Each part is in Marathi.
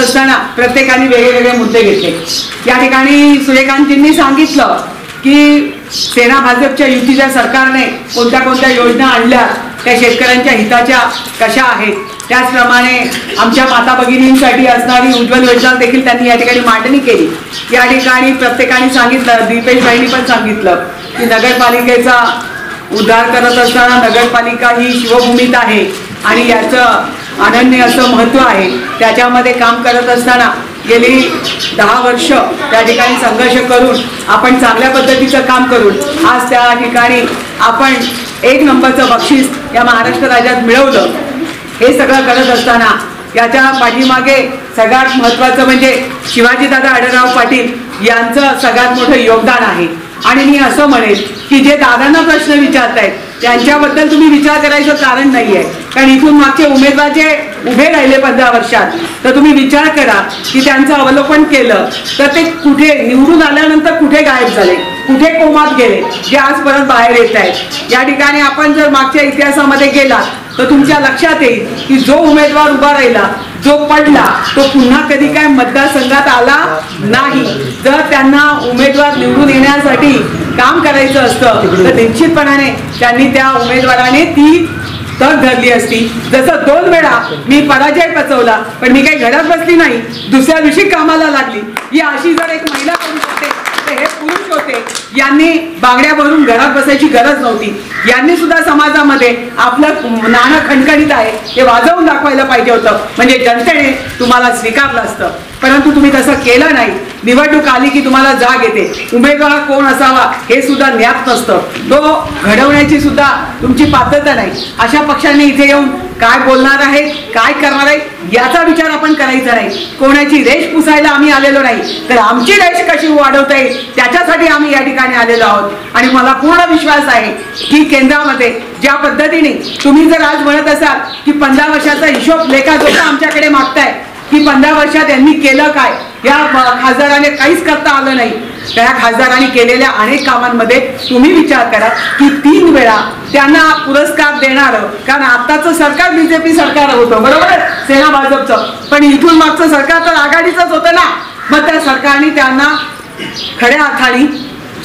असताना प्रत्येकाने वेगवेगळे मुद्दे घेतले। या ठिकाणी सूर्यकांतजींनी सांगितलं की सेना भाजपच्या युतीच्या सरकारने कोणत्या कोणत्या योजना आणल्या, त्या शेतकऱ्यांच्या हिताच्या कशा आहेत, त्याचप्रमाणे आमच्या माता भगिनींसाठी असणारी उज्ज्वल योजना देखील त्यांनी या ठिकाणी मांडणी केली। या ठिकाणी प्रत्येकाने सांगितलं, दीपेश भाईंनी पण सांगितलं की नगरपालिकेचा उद्धार करत असताना नगरपालिका ही शिवभूमीत आहे आणि याचं अनन्य असं महत्त्व आहे। त्याच्यामध्ये काम करत असताना गेली 10 वर्ष त्या ठिकाणी संघर्ष करून आपण चांगल्या पद्धतीचं काम करून आज त्या ठिकाणी आपण 1 नंबरचं बक्षीस या महाराष्ट्र राज्यात मिळवलं। हे सगळं करत असताना याच्या पाठीमागे सगळ्यात महत्त्वाचं म्हणजे शिवाजीदादा आढळराव पाटील यांचं सगळ्यात मोठं योगदान आहे। आणि मी असं म्हणेल की जे दादांना प्रश्न विचारतायत त्यांच्याबद्दल तुम्ही विचार करायचं कारण नाहीये, कारण इथून मागचे उमेदवार जे उभे राहिले 15 वर्षात, तर तुम्ही विचार करा की त्यांचं अवलोकन केलं तर ते कुठे निवडून आल्यानंतर कुठे गायब झाले, कुठे कोमात गेले, जे आज परत बाहेर येत आहेत। या ठिकाणी आपण जर मागच्या इतिहासामध्ये गेलात तर तुमच्या लक्षात येईल की जो उमेदवार उभा राहिला, जो पडला, तो पुन्हा कधी काय मतदारसंघात आला नाही। जर त्यांना उमेदवार निवडून येण्यासाठी काम करायचं असतं तर निश्चितपणाने त्यांनी त्या उमेदवाराने ती तग धरली असती। जसं 2 वेळा मी पराजय पचवला पण मी काही घरात बसली नाही, दुसऱ्या दिवशी कामाला लागली, ही अशी जर एक महिला करू शकते तर हे पुरुष होते। यांनी बांगड्या भरून घरात बसायची गरज नव्हती, यांनी सुद्धा समाजामध्ये आपलं नाणं खणखणीत आहे हे वाजवून दाखवायला पाहिजे होतं, म्हणजे जनतेने तुम्हाला स्वीकारलं असतं। परंतु तुम्ही तसं केलं नाही। निवडणूक आली की तुम्हाला जाग येते, उमेदवार कोण असावा हे सुद्धा ज्ञात नसतं, तो घडवण्याची सुद्धा तुमची पात्रता नाही। अशा पक्षांनी इथे येऊन काय बोलणार आहे, काय करणार आहे याचा विचार आपण करायचा नाही। कोणाची रेष पुसायला आम्ही आलेलो नाही, तर आमची रेष कशी वाढवता येईल त्याच्यासाठी आम्ही या ठिकाणी आलेलो आहोत। आणि मला पूर्ण विश्वास आहे की केंद्रामध्ये ज्या पद्धतीने तुम्ही जर आज म्हणत असाल की 15 वर्षाचा हिशोब लेखाजोखा आमच्याकडे मागताय की 15 वर्षात यांनी केलं काय, या खासदाराने काहीच करता आलं नाही, त्या खासदारांनी केलेल्या अनेक कामांमध्ये तुम्ही विचार करा की 3 वेळा त्यांना पुरस्कार देणारं, कारण आताचं सरकार बीजेपी सरकार होतं बरोबर, सेना भाजपचं, पण इथून मागचं सरकार तर आघाडीचंच होतं ना। मग त्या सरकारने त्यांना खऱ्या अर्थाने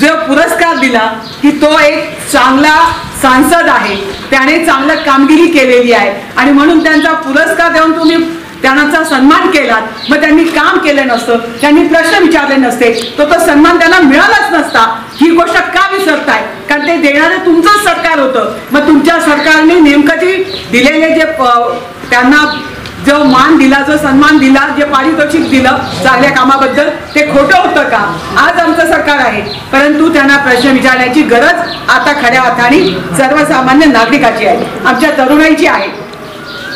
जो पुरस्कार दिला की तो एक चांगला सांसद आहे, त्याने चांगलं कामगिरी केलेली आहे आणि म्हणून त्यांचा पुरस्कार देऊन तुम्ही त्यांचा सन्मान केलात। मग त्यांनी काम केलं नसतं, त्यांनी प्रश्न विचारले नसते, तो सन्मान त्यांना मिळालाच नसता। ही गोष्ट का विसरताय, कारण ते देणारं तुमचंच सरकार होतं। मग तुमच्या सरकारने नेमकं ती दिलेले जे त्यांना जो मान दिला, जो सन्मान दिला, जे पारितोषिक दिलं चांगल्या कामाबद्दल, ते खोटं होतं का? आज आमचं सरकार आहे, परंतु त्यांना प्रश्न विचारण्याची गरज आता खऱ्या अर्थाने सर्वसामान्य नागरिकाची आहे, आमच्या तरुणाईची आहे।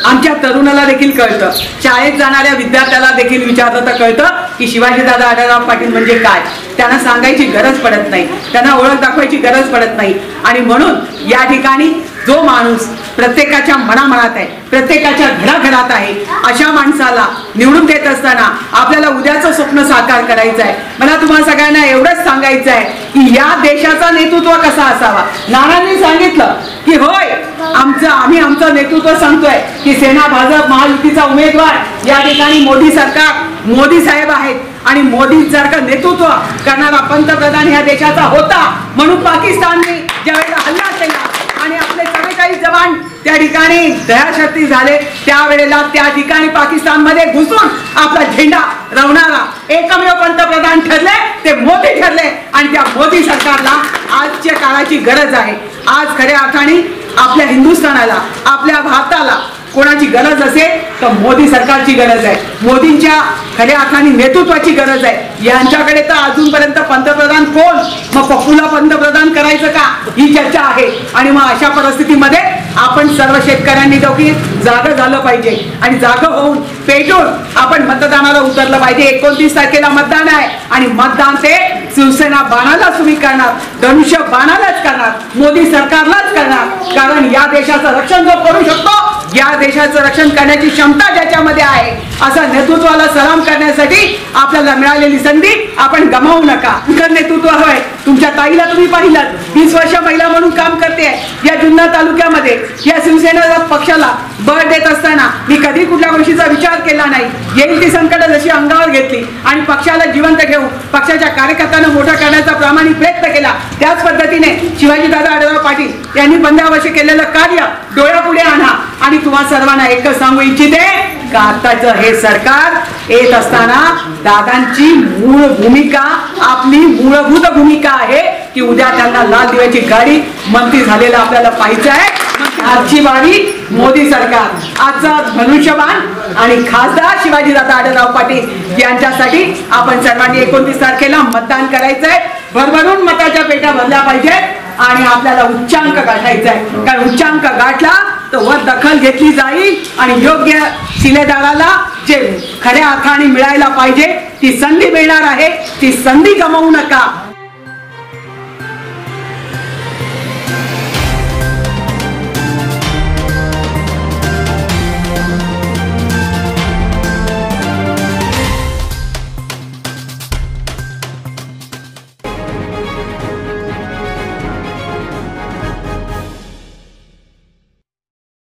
आमच्या तरुणाला देखील कळतं, शाळेत जाणाऱ्या विद्यार्थ्याला देखील विचारलं तर कळतं की शिवाजीदादा आढळराव पाटील म्हणजे काय। त्यांना सांगायची गरज पडत नाही, त्यांना ओळख दाखवायची गरज पडत नाही। आणि म्हणून या ठिकाणी जो माणूस प्रत्येकाच्या मनामनात आहे, प्रत्येकाच्या घराघरात आहे, अशा माणसाला निवडून देत असताना आपल्याला उद्याचं स्वप्न साकार करायचं आहे। मला तुम्हाला सगळ्यांना एवढंच सांगायचं आहे की या देशाचा नेतृत्व कसा असावा। नानांनी सांगितलं की होय आम्ही आमचं नेतृत्व सांगतोय की सेना भाजप महायुतीचा उमेदवार या ठिकाणी मोदी सरकार, मोदी साहेब आहेत आणि मोदी सारखं नेतृत्व करणारा पंतप्रधान या देशाचा होता, म्हणून पाकिस्तानने ज्यावेळेला हल्ला केला आणि आपले सगळे काही जवान त्या ठिकाणी दहशती झाले, त्यावेळेला त्या ठिकाणी पाकिस्तानमध्ये घुसून आपला झेंडा रवणारा एकमेव पंतप्रधान ठरले ते मोदी ठरले। आणि त्या मोदी सरकारला आजच्या काळाची गरज आहे। आज खऱ्या अर्थाने आपल्या हिंदुस्थानाला, आपल्या भारताला कोणाची गरज असेल तर मोदी सरकारची गरज आहे, मोदींच्या खऱ्या अर्थाने नेतृत्वाची गरज आहे। यांच्याकडे तर अजूनपर्यंत पंतप्रधान कोण, मग पप्पूला पंतप्रधान करायचं का, ही चर्चा आहे। आणि मग अशा परिस्थितीमध्ये आपण सर्व शेतकऱ्यांनी देखील जागं झालं पाहिजे आणि जागं होऊन पेटून आपण मतदानाला उतरलं पाहिजे। 29 तारखेला मतदान आहे आणि मतदान ते शिवसेना बाणालाच तुम्ही करणार, धनुष्य बाणालाच करणार, मोदी सरकारलाच करणार, कारण या देशाचं रक्षण जो करू शकतो, या देशाचं रक्षण करण्याची क्षमता ज्याच्यामध्ये आहे असं नेतृत्वाला सलाम करण्यासाठी आपल्याला मिळालेली संधी आपण गमावू नका. नेतृत्व हवंय. तुमच्या ताईला तुम्ही पाहिलं 20 वर्ष महिला म्हणून काम करते या जुन्नर तालुक्यामध्ये. या शिवसेना पक्षाला बळ देत असताना मी कधी कुठल्या गोष्टीचा विचार केला नाही. येईल ती संकट जशी अंगावर घेतली आणि पक्षाला जिवंत घेऊन पक्षाच्या कार्यकर्त्यांना मोठा करण्याचा प्रामाणिक प्रयत्न केला. त्याच पद्धतीने शिवाजीदादा आढळराव पाटील यांनी 15 वर्ष केलेलं कार्य डोळ्यापुढे आणा. आणि तुम्हा सर्वांना एकच सांगू इच्छिते का आताचं हे सरकार येत असताना दादांची मूळ भूमिका आपली मूलभूत भूमिका आहे की उद्या त्यांना लाल दिव्याची गाडी मंत्री झालेला आपल्याला पाहिजे आहे. आजची वारी मोदी सरकार, आजचा धनुष्यबाण आणि खासदार शिवाजीदादा आढळराव पाटील यांच्यासाठी आपण सर्वांनी 29 तारखेला मतदान करायचंय. भरभरून मताच्या पेट्या भरल्या पाहिजेत आणि आपल्याला उच्चांक गाठायचा आहे. कारण उच्चांक गाठला तर वर दखल घेतली जाईल आणि योग्य शिलेदाराला जे खऱ्या अर्थाने मिळायला पाहिजे ती संधी मिळणार आहे. ती संधी गमावू नका.